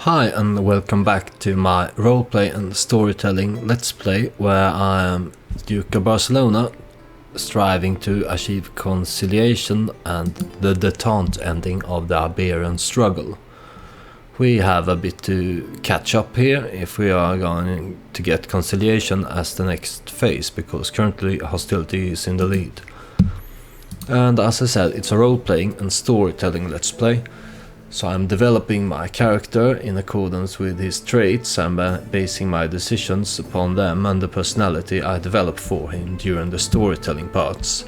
Hi and welcome back to my roleplay and storytelling let's play where I am Duke of Barcelona, striving to achieve conciliation and the détente ending of the Iberian Struggle. We have a bit to catch up here if we are going to get conciliation as the next phase, because currently hostility is in the lead. And as I said, it's a role-playing and storytelling let's play. So I'm developing my character in accordance with his traits. I'm basing my decisions upon them and the personality I develop for him during the storytelling parts.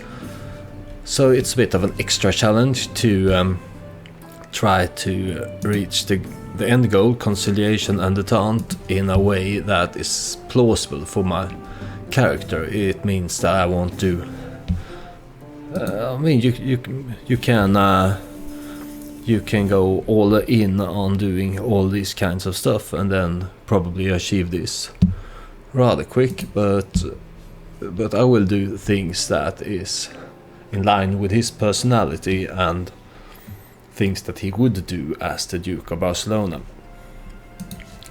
So it's a bit of an extra challenge to try to reach the end goal, conciliation and détente, in a way that is plausible for my character. It means that I won't do... You can go all in on doing all these kinds of stuff and then probably achieve this rather quick, but I will do things that is in line with his personality and things that he would do as the Duke of Barcelona.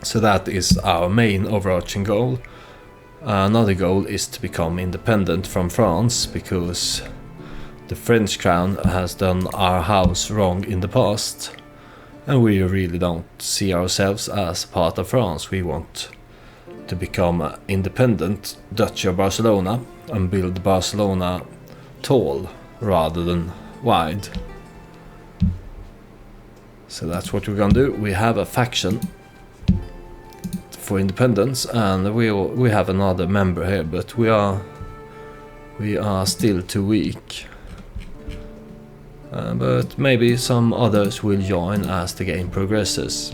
So that is our main overarching goal. Another goal is to become independent from France, because the French crown has done our house wrong in the past, and we really don't see ourselves as part of France. We want to become an independent Duchy of Barcelona and build Barcelona tall rather than wide. So that's what we're gonna do. We have a faction for independence, and we have another member here, but we are still too weak. But maybe some others will join as the game progresses.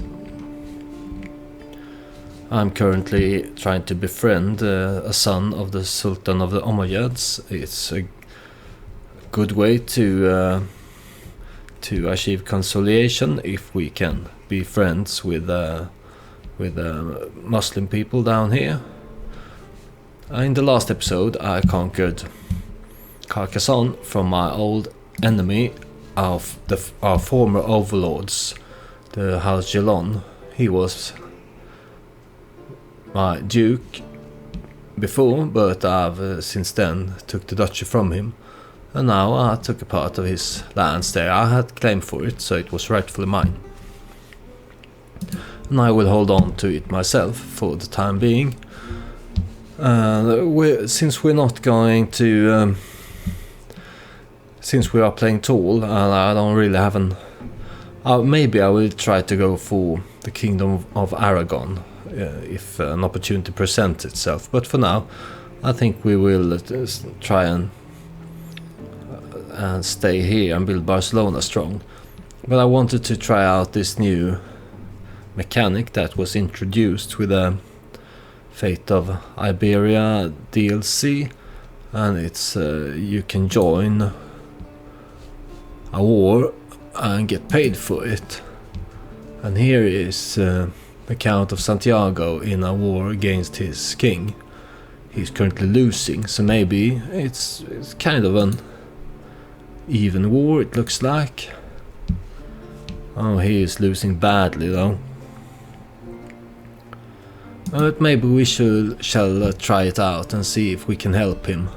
I'm currently trying to befriend a son of the Sultan of the Umayyads. It's a good way to achieve conciliation if we can be friends with Muslim people down here. In the last episode I conquered Carcassonne from my old enemy, our former overlords, the House Gelon. He was my duke before, but I've since then took the duchy from him, and now I took a part of his lands there. I had claim for it, so it was rightfully mine, and I will hold on to it myself for the time being. Since we're not going to since we are playing tall, and I don't really have maybe I will try to go for the Kingdom of Aragon if an opportunity presents itself. But for now, I think we will try and stay here and build Barcelona strong. But I wanted to try out this new mechanic that was introduced with the Fate of Iberia DLC, and it's you can join a war and get paid for it. And here is the Count of Santiago in a war against his king. He's currently losing, so maybe it's kind of an even war, it looks like. Oh, he is losing badly though. But maybe we shall try it out and see if we can help him.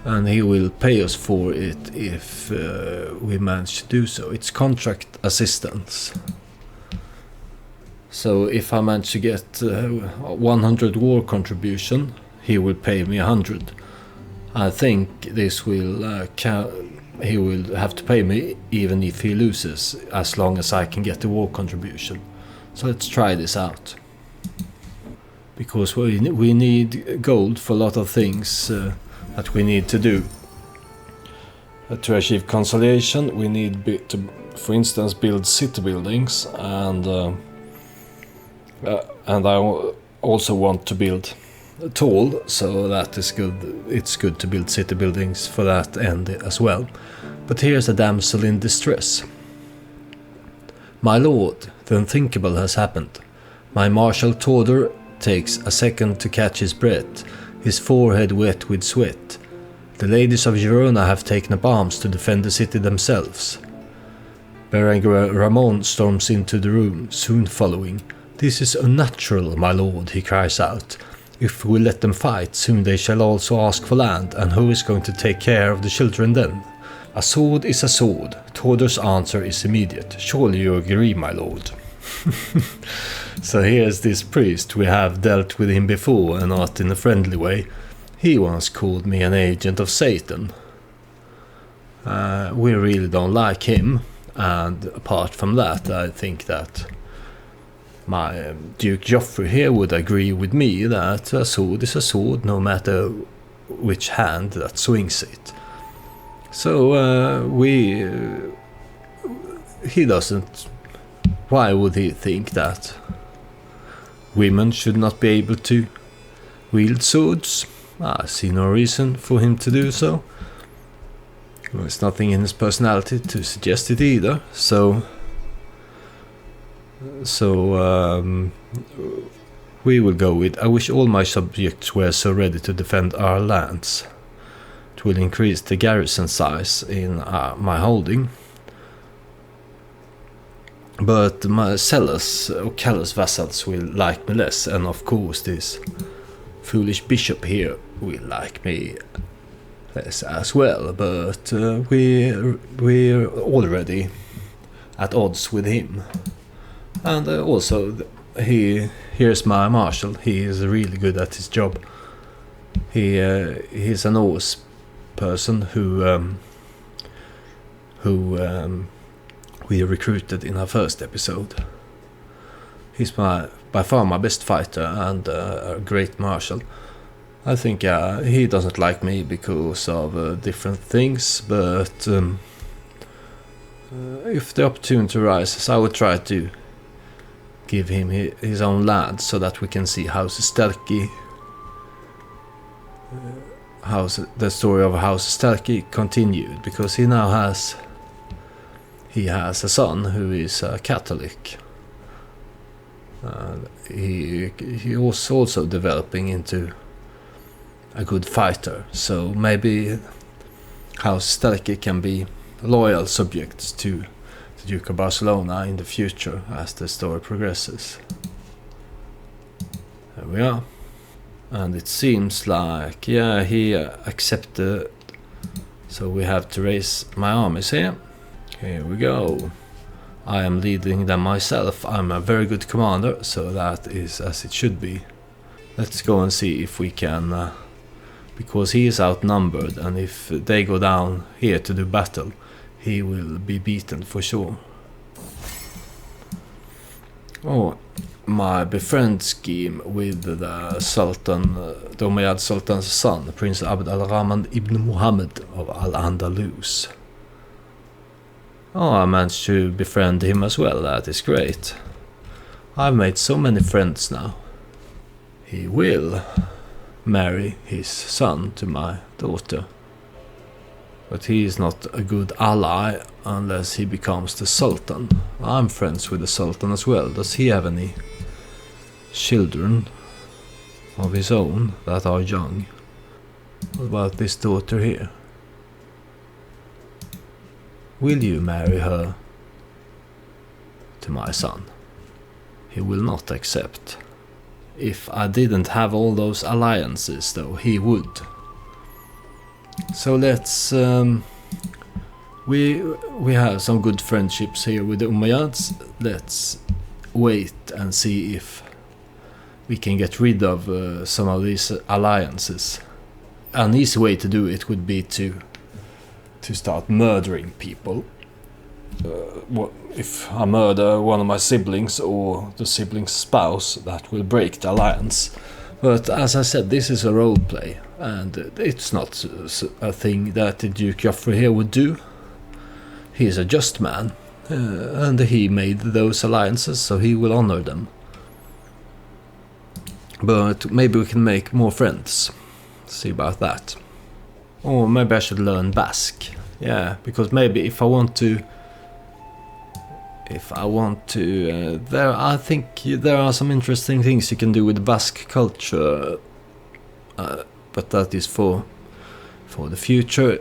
And he will pay us for it if we manage to do so. It's contract assistance. So if I manage to get 100 war contribution, he will pay me 100. I think this will he will have to pay me even if he loses, as long as I can get the war contribution. So let's try this out, because we need gold for a lot of things that we need to do. To achieve conciliation, we need to, for instance, build city buildings, and I also want to build tall, so that is good. It's good to build city buildings for that end as well. But here's a damsel in distress. My lord, the unthinkable has happened. My Marshal Todor takes a second to catch his breath, his forehead wet with sweat. The ladies of Girona have taken up arms to defend the city themselves. Berenguer Ramon storms into the room, soon following. "This is unnatural, my lord," he cries out. "If we let them fight, soon they shall also ask for land, and who is going to take care of the children then? A sword is a sword. Tordor's answer is immediate. Surely you agree, my lord." So here's this priest. We have dealt with him before, and not in a friendly way. He once called me an agent of Satan. We really don't like him, and apart from that, I think that my Duke Geofré here would agree with me that a sword is a sword, no matter which hand that swings it. So he doesn't. Why would he think that women should not be able to wield swords? I see no reason for him to do so. There's nothing in his personality to suggest it either. So we will go with, "I wish all my subjects were so ready to defend our lands. It will increase the garrison size in my holding. But my sellers or callous vassals will like me less, and of course this foolish bishop here will like me less as well. But we're already at odds with him. And also, here's my marshal. He is really good at his job. He's an Norse person who we recruited in our first episode. He's by far my best fighter and a great marshal. I think he doesn't like me because of different things, but if the opportunity arises, I would try to give him his own land so that we can see House Stelki, the story of House Stelki continued, because he has a son who is a Catholic. He was also developing into a good fighter, so maybe House Stelki can be loyal subjects to the Duke of Barcelona in the future as the story progresses. There we are. And it seems like, yeah, he accepted, so we have to raise my armies here. Here we go. I am leading them myself. I'm a very good commander, so that is as it should be. Let's go and see if we can, because he is outnumbered, and if they go down here to do battle, he will be beaten for sure. Oh, my befriend scheme with the Sultan, the Umayyad Sultan's son, Prince Abd al-Rahman ibn Muhammad of Al-Andalus. Oh, I managed to befriend him as well. That is great. I've made so many friends now. He will marry his son to my daughter. But he is not a good ally unless he becomes the Sultan. I'm friends with the Sultan as well. Does he have any children of his own that are young? What about this daughter here? Will you marry her to my son? He will not accept. If I didn't have all those alliances, though, he would. So let's we have some good friendships here with the Umayyads. Let's wait and see if we can get rid of some of these alliances. An easy way to do it would be to start murdering people. If I murder one of my siblings or the sibling's spouse, that will break the alliance. But as I said, this is a roleplay, and it's not a thing that the Duke Geofré here would do. He is a just man, and he made those alliances, so he will honor them. But maybe we can make more friends. See about that. Or maybe I should learn Basque. Yeah, because maybe if I want to, I think there are some interesting things you can do with Basque culture, but that is for the future.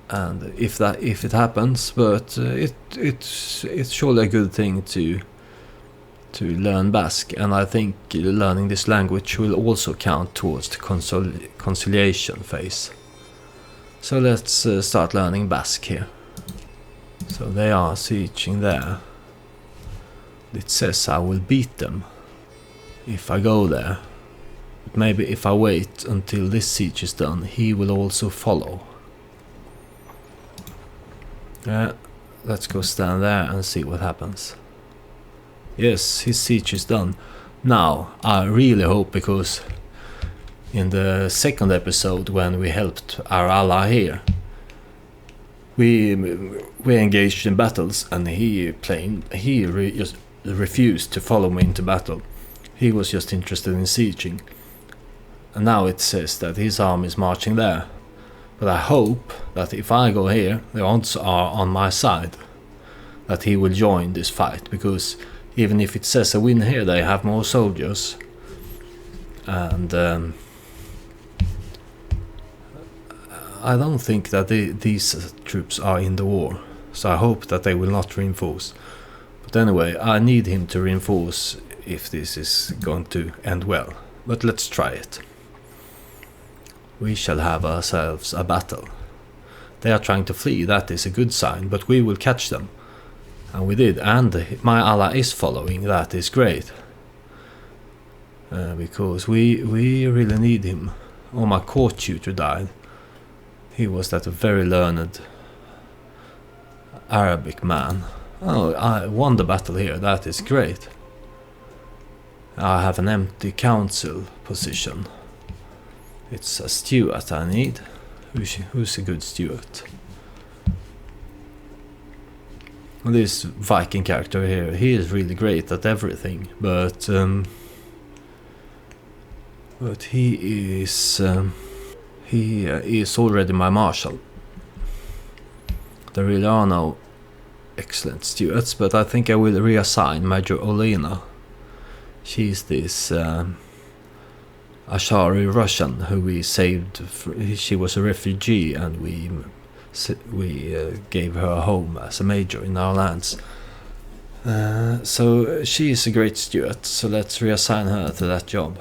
and if it happens, but it's surely a good thing to learn Basque, and I think learning this language will also count towards the conciliation phase. So let's start learning Basque here. So they are sieging there. It says I will beat them if I go there. But maybe if I wait until this siege is done, he will also follow. Yeah, let's go stand there and see what happens. Yes, his siege is done. Now, I really hope, because in the second episode when we helped our ally here, we engaged in battles, and he just refused to follow me into battle. He was just interested in sieging. And now it says that his army is marching there. But I hope that if I go here, the odds are on my side that he will join this fight, because even if it says a win here, they have more soldiers. And I don't think that these troops are in the war, so I hope that they will not reinforce. But anyway, I need him to reinforce if this is going to end well. But let's try it. We shall have ourselves a battle. They are trying to flee, that is a good sign, but we will catch them. And we did, and my ally is following, that is great. Because we really need him. Oh, my court tutor died. He was that very learned Arabic man. Oh, I won the battle here, that is great. I have an empty council position. It's a steward I need. Who's a good steward? This Viking character here, he is really great at everything, but he is already my marshal. There really are no excellent stewards, but I think I will reassign Major Olena. She's this Ashari Russian who we saved. She was a refugee, and we gave her a home as a major in our lands. So she is a great steward, so let's reassign her to that job.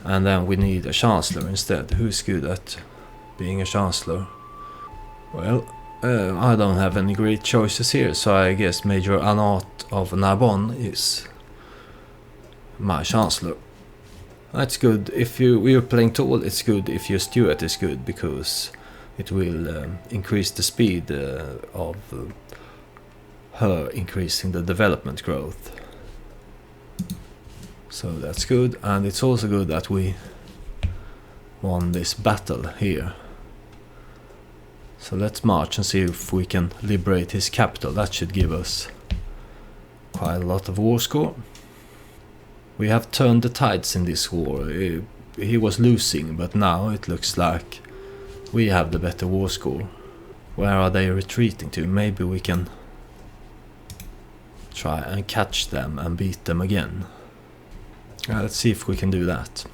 And then we need a chancellor instead. Who's good at being a chancellor? Well, I don't have any great choices here, so I guess Major Anat of Narbonne is my chancellor. That's good. If we're playing tall, it's good if your steward is good, because it will increase the speed of her increasing the development growth. So that's good, and it's also good that we won this battle here. So let's march and see if we can liberate his capital. That should give us quite a lot of war score. We have turned the tides in this war. He was losing, but now it looks like we have the better war score. Where are they retreating to? Maybe we can try and catch them and beat them again. Let's see if we can do that.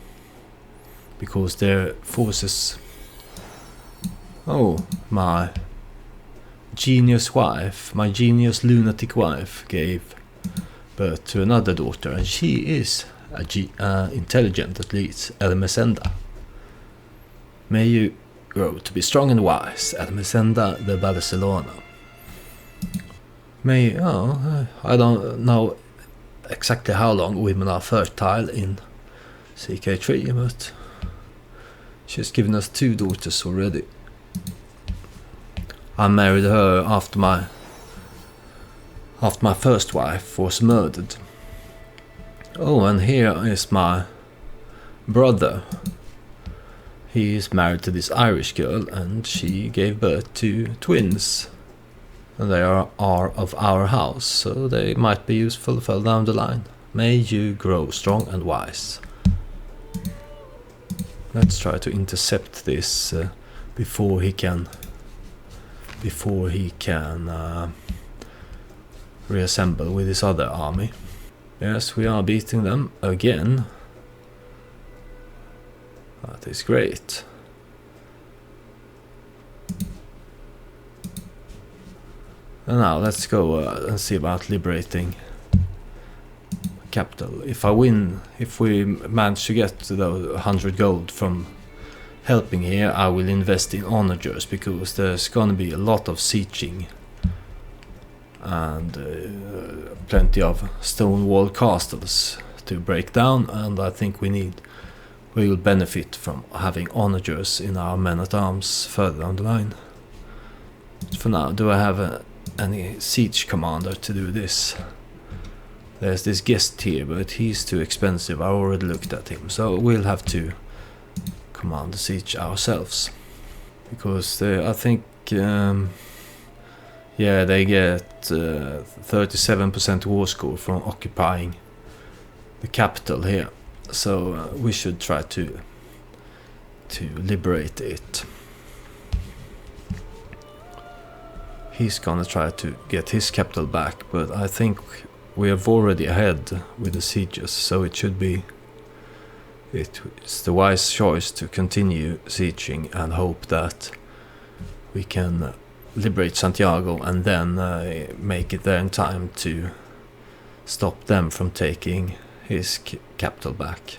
Because their forces... Oh, my genius wife, my genius lunatic wife gave birth to another daughter, and she is intelligent, at least, Ermesenda. May you grow to be strong and wise, Ermesenda de Barcelona. I don't know exactly how long women are fertile in CK3, but she's given us 2 daughters already. I married her after my first wife was murdered. Oh, and here is my brother. He is married to this Irish girl, and she gave birth to twins. And they are of our house, so they might be useful further down the line. May you grow strong and wise. Let's try to intercept this before he can reassemble with his other army. Yes, we are beating them again. That is great. And now let's go and see about liberating capital. If I win, if we manage to get the 100 gold from helping here, I will invest in onagers, because there's gonna be a lot of sieging and plenty of stone wall castles to break down, and I think we will benefit from having onagers in our men-at-arms further down the line. But for now, do I have any siege commander to do this? There's this guest here, but he's too expensive. I already looked at him, so we'll have to command the siege ourselves, because I think yeah, they get 37% war score from occupying the capital here, so we should try to liberate it. He's gonna try to get his capital back, but I think we are already ahead with the sieges, so it's the wise choice to continue sieging and hope that we can liberate Santiago and then make it there in time to stop them from taking his capital back.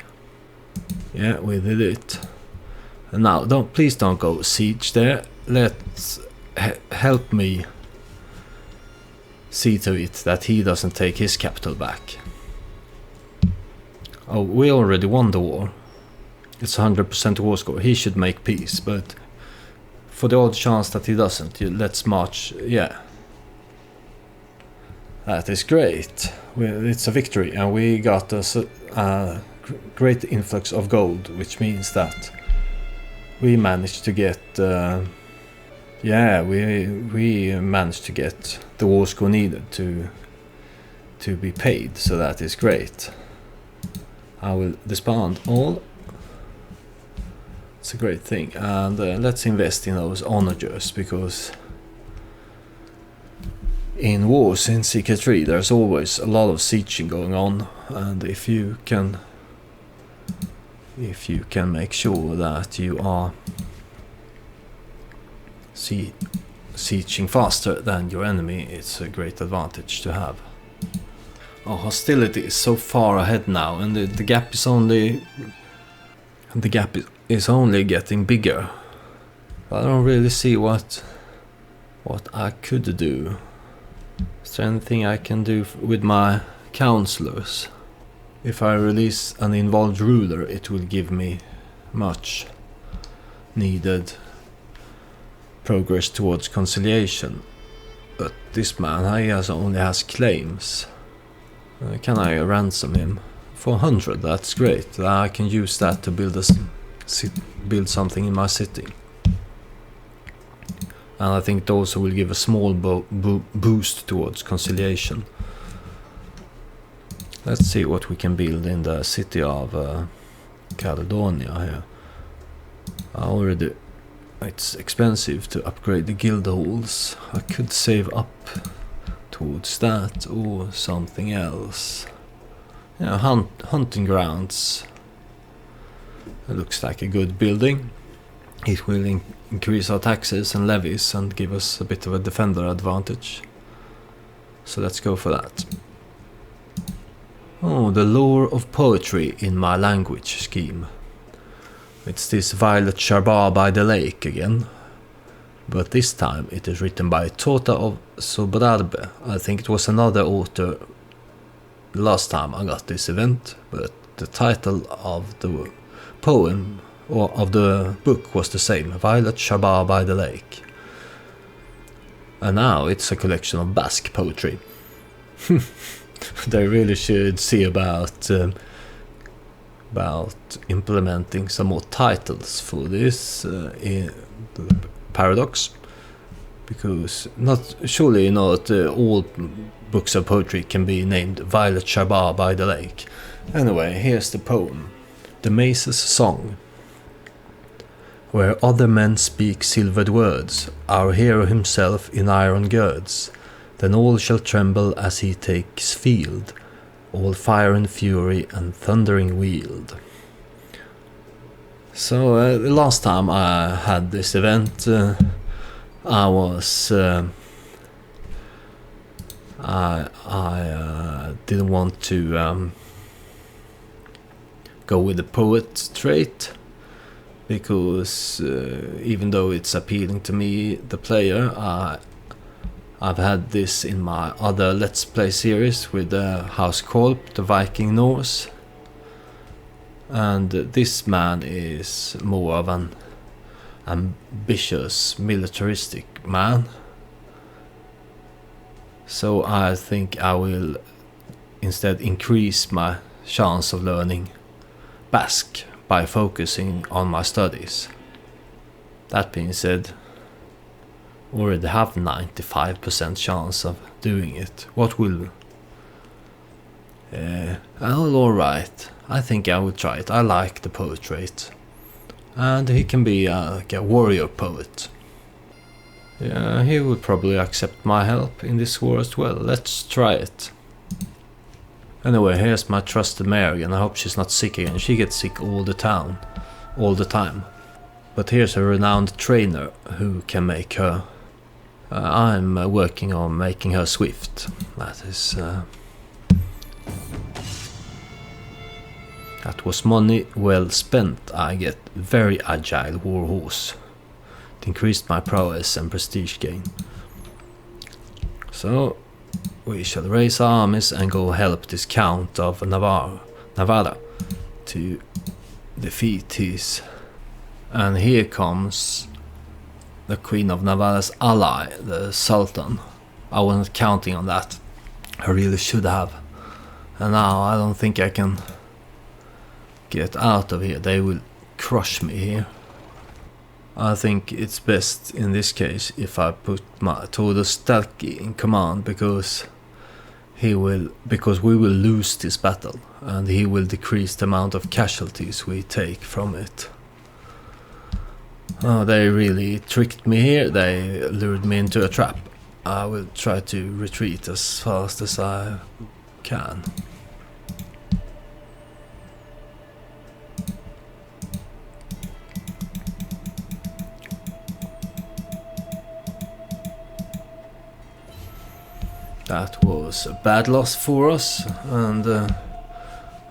Yeah, we did it. And now, please don't go siege there. Let's help me see to it that he doesn't take his capital back. Oh, we already won the war. It's 100% war score. He should make peace, but for the odd chance that he doesn't, let's march. Yeah, that is great. It's a victory, and we got a great influx of gold, which means that we managed to get yeah, we managed to get the war score needed to be paid, so that is great. I will disband all. It's a great thing, and let's invest in those onagers, because in wars in CK3 there's always a lot of sieging going on, and if you can make sure that you are sieging faster than your enemy, it's a great advantage to have. Oh, hostility is so far ahead now, and the gap is only getting bigger. I don't really see what I could do. Is there anything I can do with my counselors? If I release an involved ruler, it will give me much needed progress towards conciliation. But this man, he only has claims. Can I ransom him? For 100, that's great. I can use that to build something in my city. And I think it also will give a small boost towards conciliation. Let's see what we can build in the city of Caledonia here. It's expensive to upgrade the guild halls. I could save up towards that or something else. Yeah, hunting grounds. It looks like a good building. It will increase our taxes and levies and give us a bit of a defender advantage. So let's go for that. Oh, the lore of poetry in my language scheme. It's this Violet Charbah by the lake again. But this time it is written by Tota of Sobrarbe. I think it was another author last time I got this event, but the title of the poem or of the book was the same, Violet Charbah by the lake. And now it's a collection of Basque poetry. They really should see about implementing some more titles for this paradox, because surely not all books of poetry can be named Violet Charbah by the lake. Anyway, here's the poem, The Mace's Song. Where other men speak silvered words, our hero himself in iron girds, then all shall tremble as he takes field, all fire and fury and thundering wield. So the last time I had this event, I was I didn't want to go with the poet trait, because even though it's appealing to me, the player, I've had this in my other Let's Play series with House Kolp, the Viking Norse, and this man is more of an ambitious militaristic man. So I think I will instead increase my chance of learning Basque by focusing on my studies. That being said, already have 95% chance of doing it. What will... alright, I think I will try it. I like the poet trait. And he can be like a warrior poet. Yeah, he will probably accept my help in this war as well. Let's try it. Anyway, here's my trusted Mary, and I hope she's not sick again. She gets sick all the time. But here's a renowned trainer who can make her... I'm working on making her swift. That is... that was money well spent. I get very agile warhorse. It increased my prowess and prestige gain. So we shall raise our armies and go help this Count of Navarra to defeat his... And here comes the Queen of Navarra's ally, the Sultan. I wasn't counting on that. I really should have. And now I don't think I can get out of here. They will crush me here. I think it's best in this case if I put my Todo Stalky in command, because we will lose this battle and he will decrease the amount of casualties we take from it. Oh, they really tricked me here. They lured me into a trap. I will try to retreat as fast as I can. That was a bad loss for us, and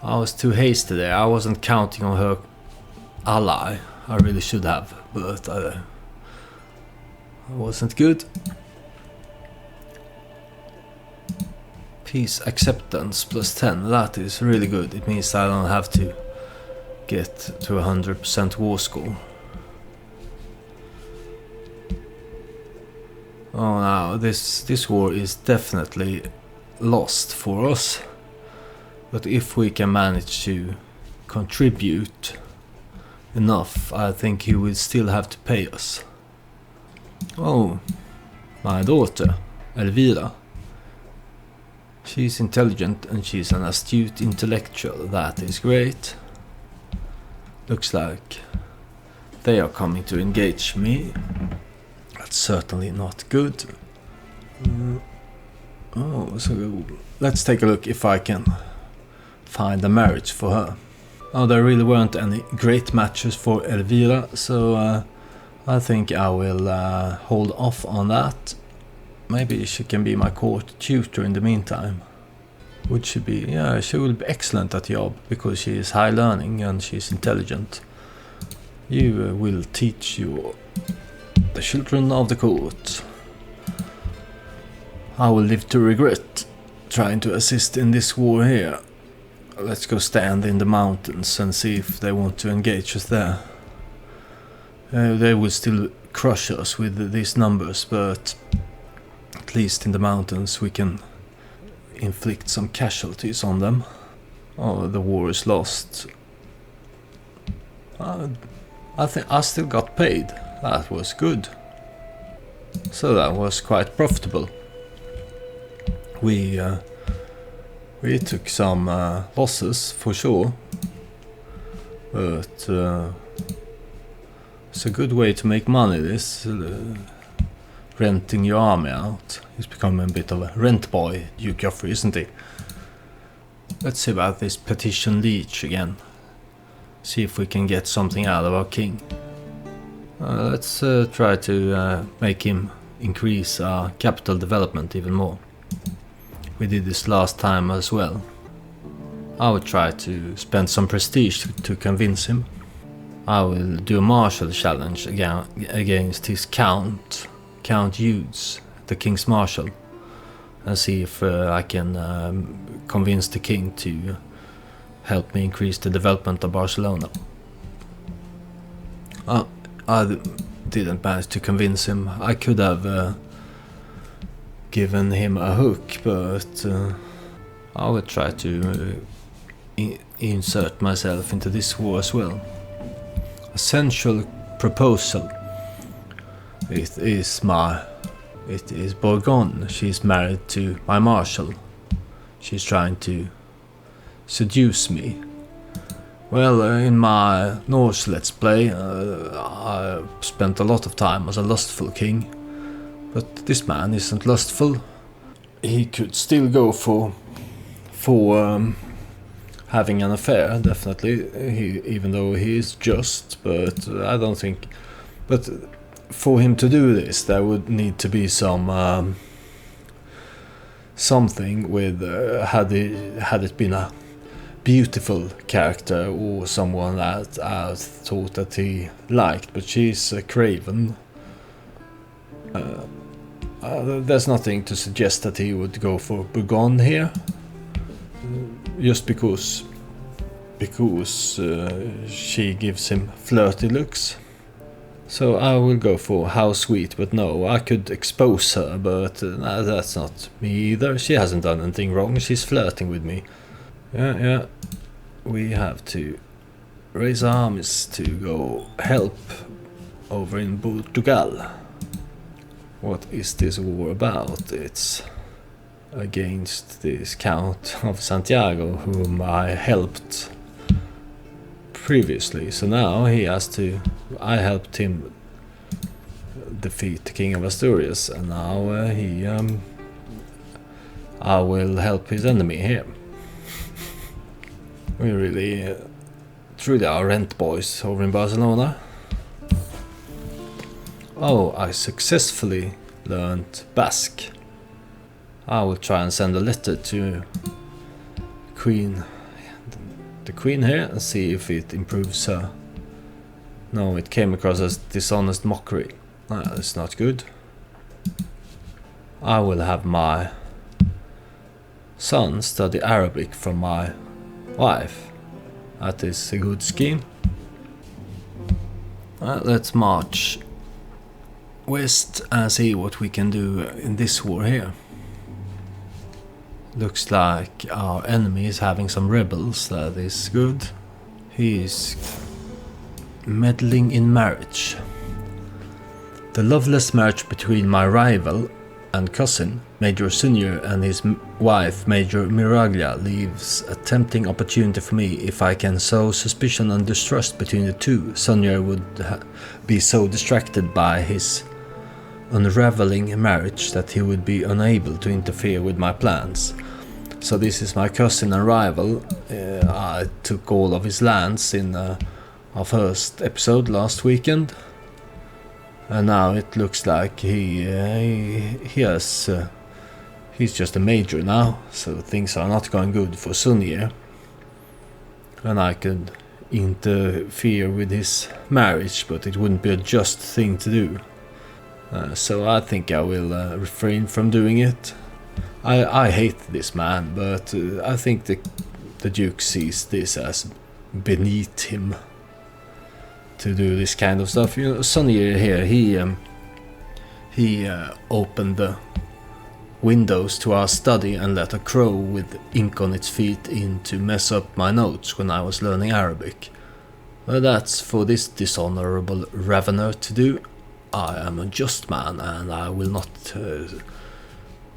I was too hasty there. I wasn't counting on her ally. I really should have, but I wasn't good. Peace acceptance +10, that is really good. It means I don't have to get to 100% war score. Oh, now this war is definitely lost for us. But if we can manage to contribute enough, I think he will still have to pay us. Oh, my daughter, Elvira. She's intelligent and she's an astute intellectual. That is great. Looks like they are coming to engage me. That's certainly not good. Oh, so let's take a look if I can find a marriage for her. Oh, there really weren't any great matches for Elvira, so I think I will hold off on that. Maybe she can be my court tutor in the meantime. Would she be? Yeah, she will be excellent at the job because she is high learning and she's intelligent. You will teach the children of the court. I will live to regret trying to assist in this war here. Let's go stand in the mountains and see if they want to engage us there. They will still crush us with these numbers, but at least in the mountains we can inflict some casualties on them. Oh, the war is lost. I think I still got paid. That was good. So that was quite profitable. We took some losses for sure, but it's a good way to make money, this renting your army out. He's becoming a bit of a rent boy, Geofré, isn't he? Let's see about this petition leech again. See if we can get something out of our king. Let's try to make him increase our capital development even more. we did this last time as well. I will try to spend some prestige to convince him. I will do a martial challenge against his Count Eudes, the King's Marshal, and see if I can convince the King to help me increase the development of Barcelona. I didn't manage to convince him. I could have given him a hook, but I will try to insert myself into this war as well. A central proposal. It is Bourgogne. She's married to my marshal. She's trying to seduce me. Well, in my Norse Let's Play, I spent a lot of time as a lustful king, but this man isn't lustful. He could still go for having an affair, definitely, even though he is just, but I don't think... But for him to do this, there would need to be some... something with... had it been a beautiful character or someone that I thought that he liked, but she's a craven. There's nothing to suggest that he would go for Bourgogne here. Just because she gives him flirty looks. So I will go for how sweet, but no, I could expose her, but that's not me either. She hasn't done anything wrong, she's flirting with me. Yeah, we have to raise armies to go help over in Portugal. What is this war about? It's against this Count of Santiago, whom I helped previously. So now he has to... I helped him defeat the King of Asturias, and now I will help his enemy here. We really truly are rent boys over in Barcelona. Oh, I successfully learned Basque. I will try and send a letter to the Queen here and see if it improves her. No, it came across as dishonest mockery. That's not good. I will have my son study Arabic from my wife. That is a good scheme. Let's march west and see what we can do in this war here. Looks like our enemy is having some rebels. That is good. He is meddling in marriage. The loveless marriage between my rival and cousin, Major Sunyer, and his wife, Major Miraglia, leaves a tempting opportunity for me. If I can sow suspicion and distrust between the two, Sunyer would be so distracted by his unraveling marriage that he would be unable to interfere with my plans. So this is my cousin and rival. I took all of his lands in our first episode last weekend, and now it looks like he's just a major now, so things are not going good for Sunyer, and I could interfere with his marriage, but it wouldn't be a just thing to do. So I think I will refrain from doing it. I hate this man, but I think the Duke sees this as beneath him to do this kind of stuff. You know, Sunyer here, he opened the windows to our study and let a crow with ink on its feet in to mess up my notes when I was learning Arabic. Well, that's for this dishonorable ravener to do. I am a just man, and I will not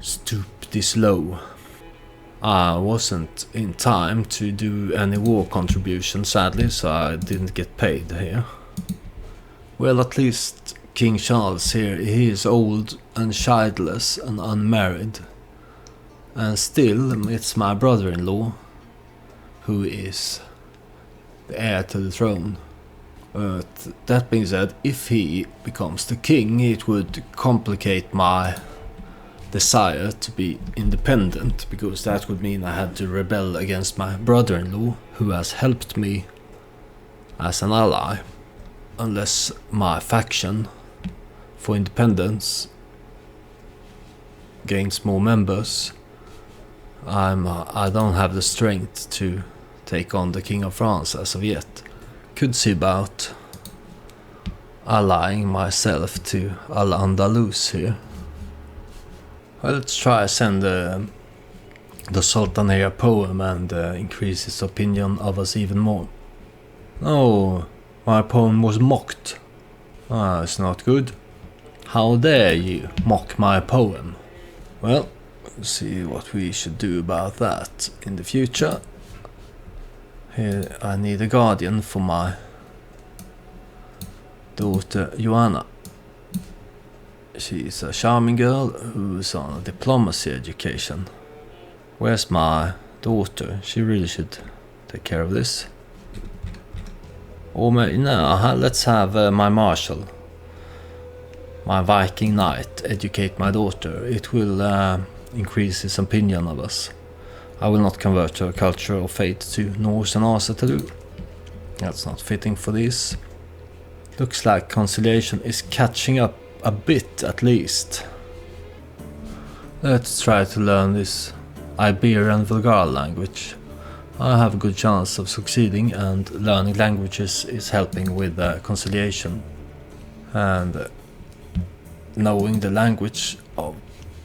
stoop this low. I wasn't in time to do any war contribution, sadly, so I didn't get paid here. Well, at least King Charles here, he is old and childless and unmarried. And still, it's my brother-in-law who is the heir to the throne. But that being said, if he becomes the king, it would complicate my desire to be independent, because that would mean I had to rebel against my brother-in-law, who has helped me as an ally. Unless my faction for independence gains more members, I don't have the strength to take on the King of France as of yet. Could see about allying myself to Al-Andalus here. Well, let's try send the Sultan here a poem and increase his opinion of us even more. Oh, my poem was mocked. Ah, it's not good. How dare you mock my poem? Well, we'll see what we should do about that in the future. Here I need a guardian for my daughter Joanna. She's a charming girl who's on a diplomacy education. Where's my daughter? She really should take care of this. Or no, let's have my marshal, my Viking knight, educate my daughter. It will increase his opinion of us. I will not convert to a culture of Fate to Norse and Asatelu. That's not fitting for this. Looks like conciliation is catching up a bit at least. Let's try to learn this Iberian vulgar language. I have a good chance of succeeding, and learning languages is helping with conciliation. And knowing the language of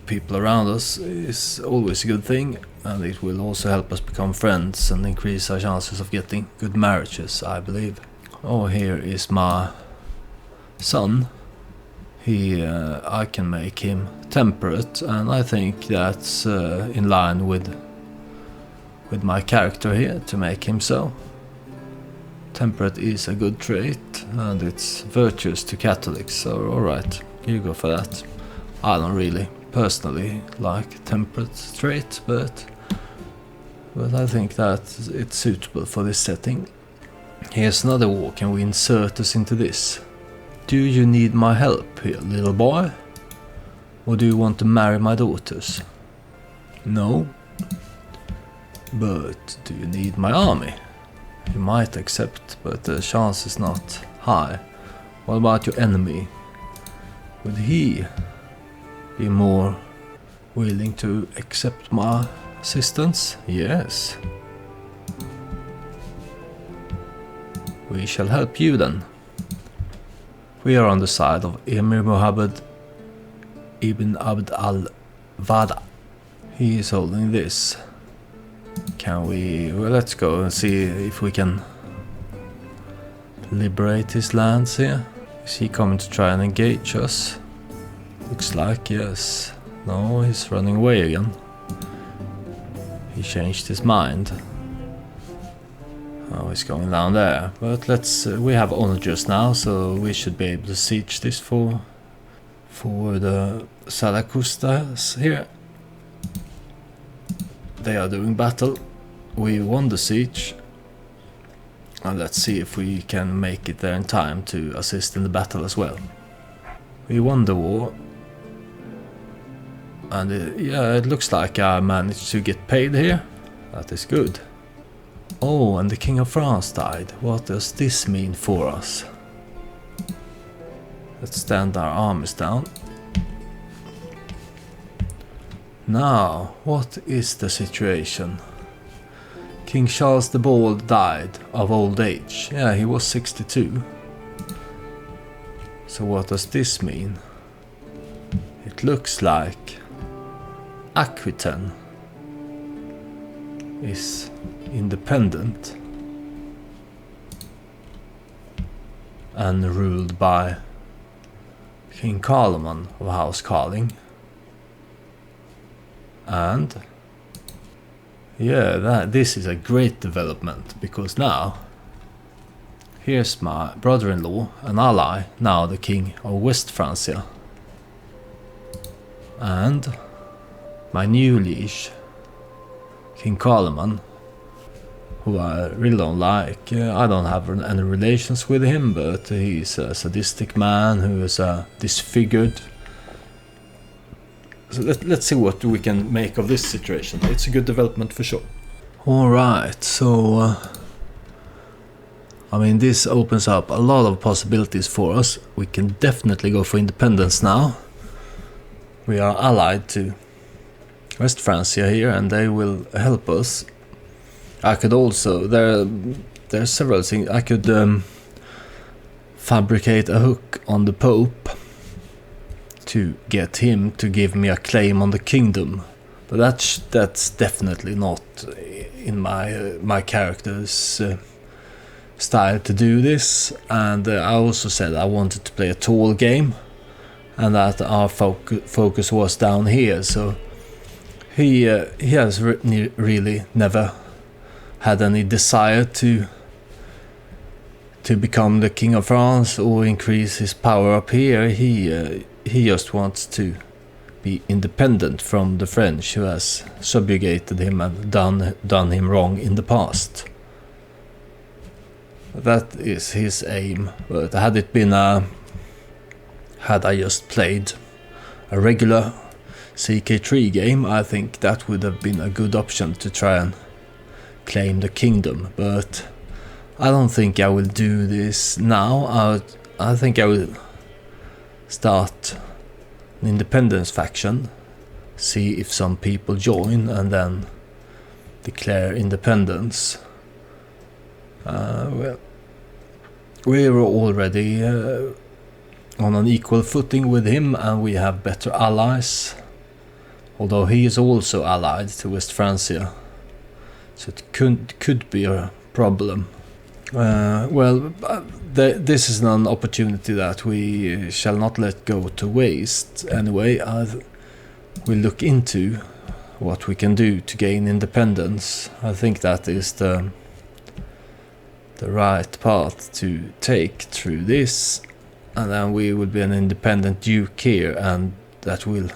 people around us is always a good thing, and it will also help us become friends and increase our chances of getting good marriages, I believe. Oh, here is my son. I can make him temperate, and I think that's in line with my character here, to make him so. Temperate is a good trait, and it's virtuous to Catholics, so alright, you go for that. I don't really personally like temperate trait, but I think that it's suitable for this setting. Here's another war. Can we insert us into this? Do you need my help here, little boy? Or do you want to marry my daughters? No. But do you need my army? You might accept, but the chance is not high. What about your enemy? Would he be more willing to accept my assistance? Yes. We shall help you then. We are on the side of Emir Mohammed ibn Abd al-Wada. He is holding this. Can we... well, let's go and see if we can liberate his lands here. Is he coming to try and engage us? Looks like yes. No, he's running away again. He changed his mind. Oh, he's going down there. But let's... we have onagers now, so we should be able to siege this for the Salacustas here. They are doing battle. We won the siege. And let's see if we can make it there in time to assist in the battle as well. We won the war. And yeah, it looks like I managed to get paid here. That is good. Oh, and the King of France died. What does this mean for us? Let's stand our armies down. Now, what is the situation? King Charles the Bald died of old age. Yeah, he was 62. So what does this mean? It looks like Aquitaine is independent and ruled by King Carloman of House Carling. And yeah, this is a great development, because now here's my brother-in-law, an ally, now the King of West Francia, and my new liege, King Carloman, who I really don't like. I don't have any relations with him, but he's a sadistic man who is a disfigured So let's see what we can make of this situation. It's a good development for sure. Alright, so I mean, this opens up a lot of possibilities for us. We can definitely go for independence now. We are allied to West Francia here, and they will help us. I could also, there are several things. I could fabricate a hook on the Pope to get him to give me a claim on the kingdom, but that's definitely not in my character's style to do this. And I also said I wanted to play a tall game, and that our focus was down here. So he has really never had any desire to become the King of France or increase his power up here. He just wants to be independent from the French, who has subjugated him and done him wrong in the past. That is his aim. But had I just played a regular CK3 game, I think that would have been a good option to try and claim the kingdom. But I don't think I will do this now. I think I will start an independence faction, see if some people join, and then declare independence. Well, we were already on an equal footing with him, and we have better allies, although he is also allied to West Francia, so it could be a problem. This is an opportunity that we shall not let go to waste. Anyway, we'll look into what we can do to gain independence. I think that is the right path to take through this, and then we will be an independent duke here, and that will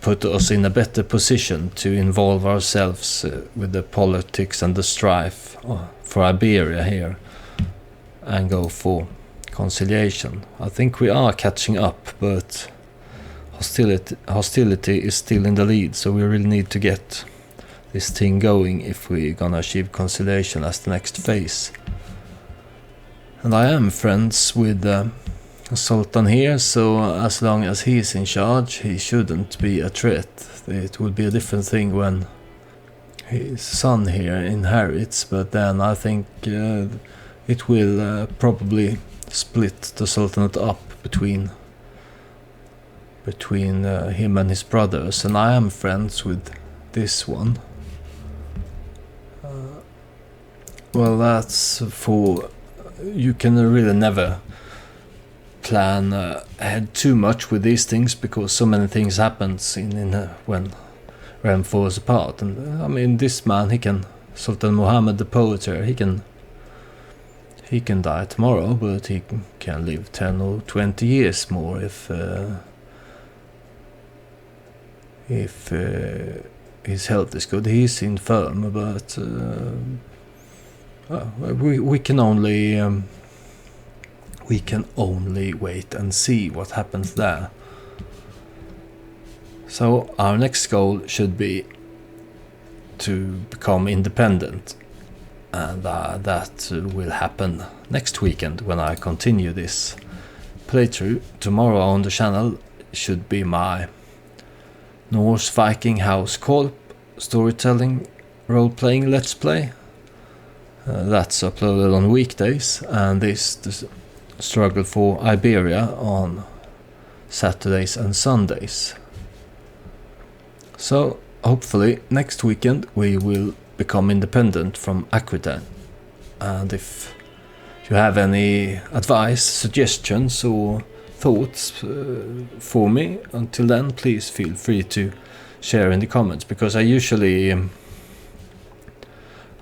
put us in a better position to involve ourselves with the politics and the strife for Iberia here, and go for conciliation. I think we are catching up, but hostility is still in the lead, so we really need to get this thing going if we're gonna achieve conciliation as the next phase. And I am friends with the Sultan here, so as long as he's in charge, he shouldn't be a threat. It would be a different thing when his son here inherits, but then I think it will probably split the Sultanate up between him and his brothers, and I am friends with this one. Well, that's for... You can really never plan ahead too much with these things, because so many things happens when Rem falls apart. And I mean, this man, Sultan Mohammed the poet here, he can die tomorrow, but he can live 10 or 20 years more if his health is good. He's infirm, but we can only wait and see what happens there. So our next goal should be to become independent, and that will happen next weekend when I continue this playthrough. Tomorrow on the channel should be my Norse Viking House Corp storytelling role-playing let's play. That's uploaded on weekdays, and this the struggle for Iberia on Saturdays and Sundays. So hopefully next weekend we will become independent from Aquitaine. And if you have any advice, suggestions or thoughts for me until then, please feel free to share in the comments, because I usually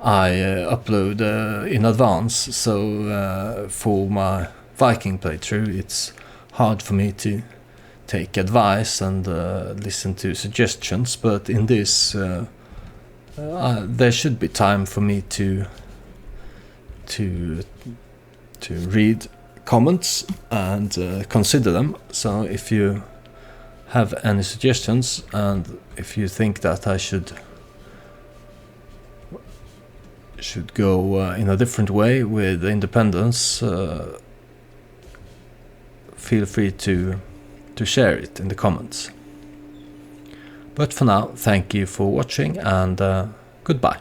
upload in advance, so for my Viking playthrough it's hard for me to take advice and listen to suggestions, but in this there should be time for me to read comments and consider them. So if you have any suggestions, and if you think that I should go in a different way with independence, feel free to share it in the comments. But for now, thank you for watching, and goodbye.